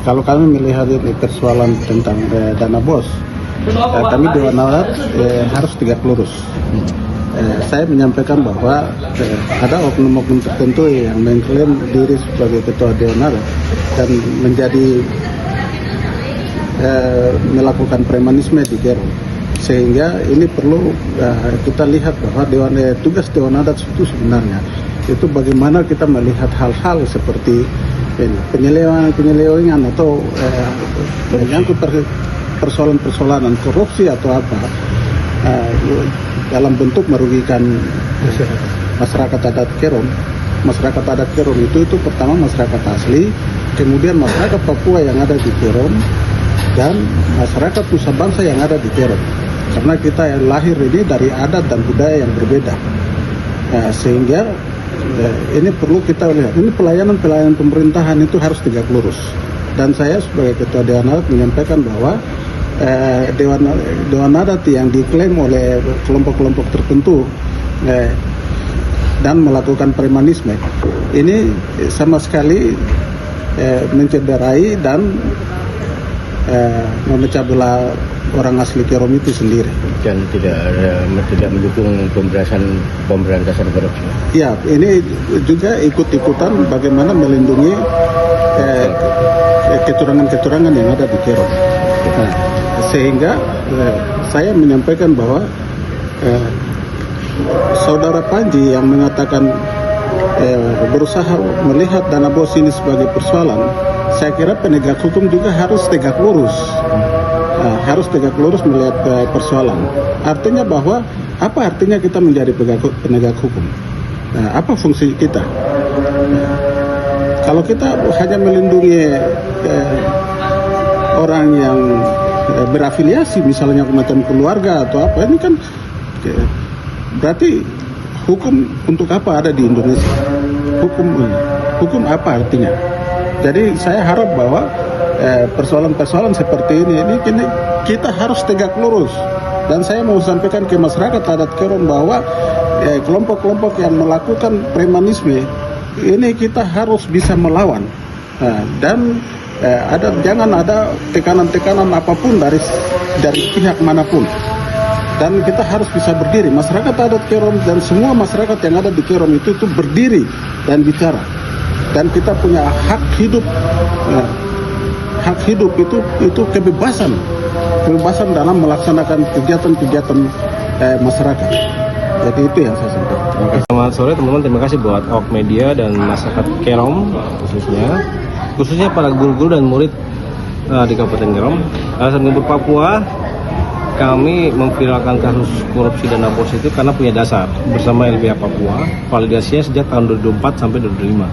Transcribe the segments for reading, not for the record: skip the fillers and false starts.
kalau kami melihat ini persoalan tentang dana BOS, kami Dewan Adat harus tegak lurus. Saya menyampaikan bahwa ada oknum-oknum tertentu yang mengklaim diri sebagai ketua Dewan Adat dan menjadi melakukan premanisme di Kerom, sehingga ini perlu kita lihat bahwa tugas Dewan Adat itu sebenarnya itu bagaimana kita melihat hal-hal seperti penyelewengan atau menyangkut persoalan-persoalan korupsi atau apa dalam bentuk merugikan masyarakat adat Kerom. Masyarakat adat Kerom itu pertama masyarakat asli, kemudian masyarakat Papua yang ada di Kerom, dan masyarakat Nusa Bangsa yang ada di Kerom. Karena kita yang lahir ini dari adat dan budaya yang berbeda, sehingga ini perlu kita lihat. Ini pelayanan pemerintahan itu harus tegak lurus. Dan saya sebagai ketua Dewan Adat menyampaikan bahwa Dewan Adat yang diklaim oleh kelompok-kelompok tertentu dan melakukan premanisme ini sama sekali mencederai dan memecah belah orang asli Kerom itu sendiri, dan tidak mendukung pemberantasan korupsi. Ya, ini juga ikut-ikutan bagaimana melindungi kecurangan-kecurangan yang ada di Kerom. Nah, sehingga saya menyampaikan bahwa saudara Panji yang mengatakan berusaha melihat dana BOS ini sebagai persoalan, saya kira penegak hukum juga harus tegak lurus. Harus tegak lurus melihat persoalan. Artinya bahwa apa artinya kita menjadi penegak hukum? Apa fungsi kita? Kalau kita hanya melindungi orang yang berafiliasi, misalnya macam keluarga atau apa, ini kan berarti hukum untuk apa ada di Indonesia? Hukum apa artinya? Jadi saya harap bahwa persoalan-persoalan seperti ini kita harus tegak lurus. Dan saya mau sampaikan ke masyarakat adat Kerom bahwa kelompok-kelompok yang melakukan premanisme ini kita harus bisa melawan. Dan jangan ada tekanan-tekanan apapun dari pihak manapun. Dan kita harus bisa berdiri. Masyarakat adat Kerom dan semua masyarakat yang ada di Kerom itu berdiri dan bicara. Dan kita punya hak hidup. Hak hidup itu kebebasan dalam melaksanakan kegiatan-kegiatan masyarakat. Jadi itu yang saya sampaikan. Selamat sore teman-teman, terima kasih buat Awk Media dan masyarakat Kerom khususnya para guru-guru dan murid di Kabupaten Kerom. Yayasan Gembur Papua, kami memviralkan kasus korupsi dana BOS itu karena punya dasar bersama LBH Papua, validasinya sejak tahun 2004 sampai 2005,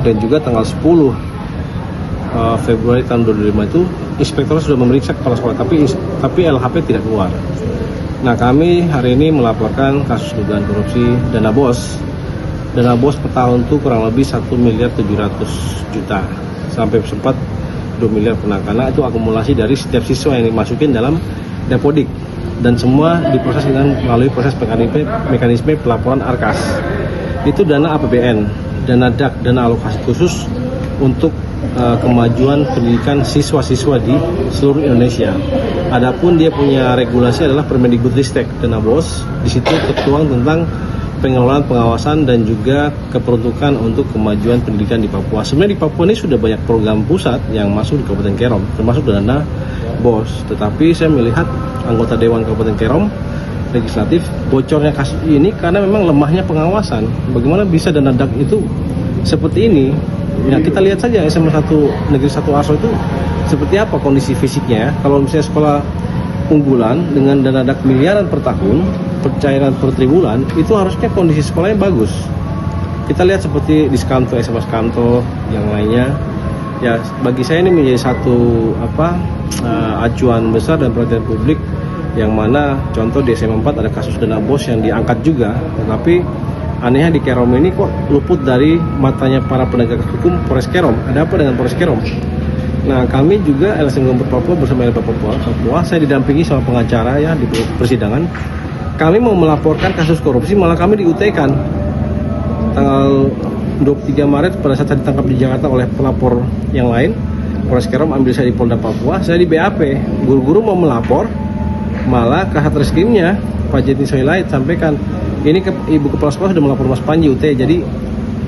dan juga tanggal 10 Februari tahun 2005 itu inspektor sudah memeriksa kepala sekolah, tapi LHP tidak keluar. Nah, kami hari ini melaporkan kasus dugaan korupsi dana BOS. Dana BOS per tahun itu kurang lebih 1.700.000.000 sampai sempat 2 miliar pernah, karena itu akumulasi dari setiap siswa yang dimasukin dalam Dapodik, dan semua diproses melalui proses mekanisme pelaporan ARKAS. Itu dana APBN, dana DAK, dana alokasi khusus untuk kemajuan pendidikan siswa-siswa di seluruh Indonesia. Adapun dia punya regulasi adalah Permendikbudristek dana BOS. Di situ tertuang tentang pengelolaan, pengawasan, dan juga keperuntukan untuk kemajuan pendidikan di Papua. Sebenarnya di Papua ini sudah banyak program pusat yang masuk di Kabupaten Kerom, termasuk dana BOS. Tetapi saya melihat anggota Dewan Kabupaten Kerom legislatif bocornya kasus ini karena memang lemahnya pengawasan. Bagaimana bisa dana DAK itu seperti ini? Nah, kita lihat saja SMA 1 Negeri 1 Arso itu seperti apa kondisi fisiknya. Kalau misalnya sekolah unggulan dengan dana DAK miliaran per tahun, pencairan per tribulan, itu harusnya kondisi sekolahnya bagus. Kita lihat seperti di Skanto, SMA Skanto, yang lainnya. Ya, bagi saya ini menjadi satu acuan besar dan perhatian publik, yang mana contoh di SMA 4 ada kasus dana BOS yang diangkat juga, tetapi anehnya di Kerom ini kok luput dari matanya para penegak hukum Polres Kerom. Ada apa dengan Polres Kerom? Nah, kami juga LSM Gembur Papua bersama LBH Papua, saya didampingi sama pengacara ya di persidangan. Kami mau melaporkan kasus korupsi, malah kami diUT-kan. Tanggal 23 Maret pada saat saya ditangkap di Jakarta oleh pelapor yang lain, Polres Kerom ambil saya di Polda Papua, saya di BAP. Guru-guru mau melapor, malah ke Satreskrimnya Pak Jeti Soilait sampaikan ini ke Ibu Kepala Sekolah sudah melapor Mas Panji UT, jadi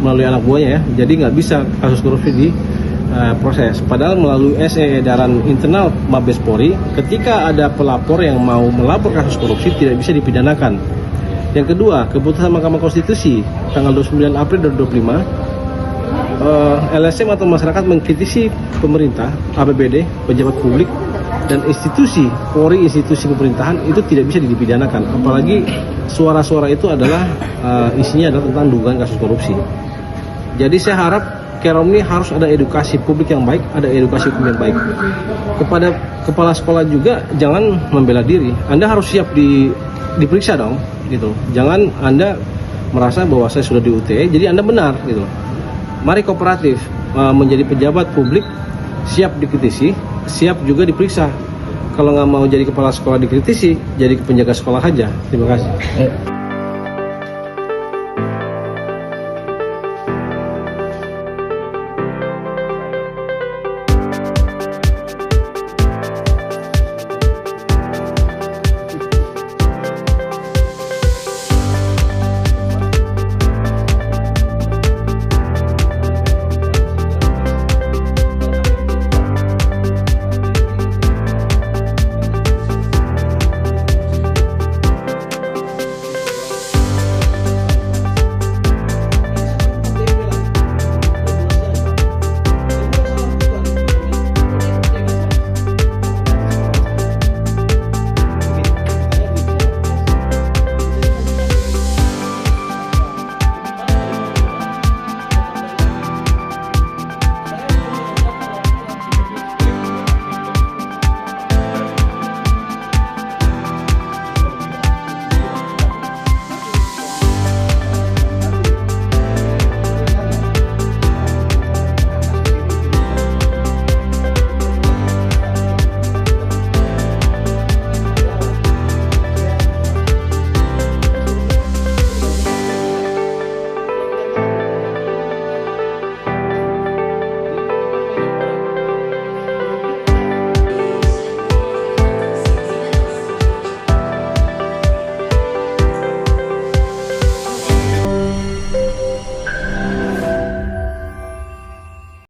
melalui anak buahnya ya, jadi nggak bisa kasus korupsi di proses. Padahal melalui SE edaran internal Mabes Polri, ketika ada pelapor yang mau melapor kasus korupsi tidak bisa dipidanakan. Yang kedua, keputusan Mahkamah Konstitusi tanggal 29 April 2025, LSM atau masyarakat mengkritisi pemerintah, APBD, pejabat publik, dan institusi Polri, institusi pemerintahan itu tidak bisa dipidanakan. Apalagi suara-suara itu adalah isinya adalah tentang dugaan kasus korupsi. Jadi saya harap Kerom ini harus ada edukasi publik yang baik, ada edukasi hukum yang baik. Kepada kepala sekolah juga jangan membela diri. Anda harus siap diperiksa dong, gitu. Jangan Anda merasa bahwa saya sudah di UTE, jadi Anda benar, gitu. Mari kooperatif menjadi pejabat publik, siap dikritisi, siap juga diperiksa. Kalau nggak mau jadi kepala sekolah dikritisi, jadi penjaga sekolah aja. Terima kasih.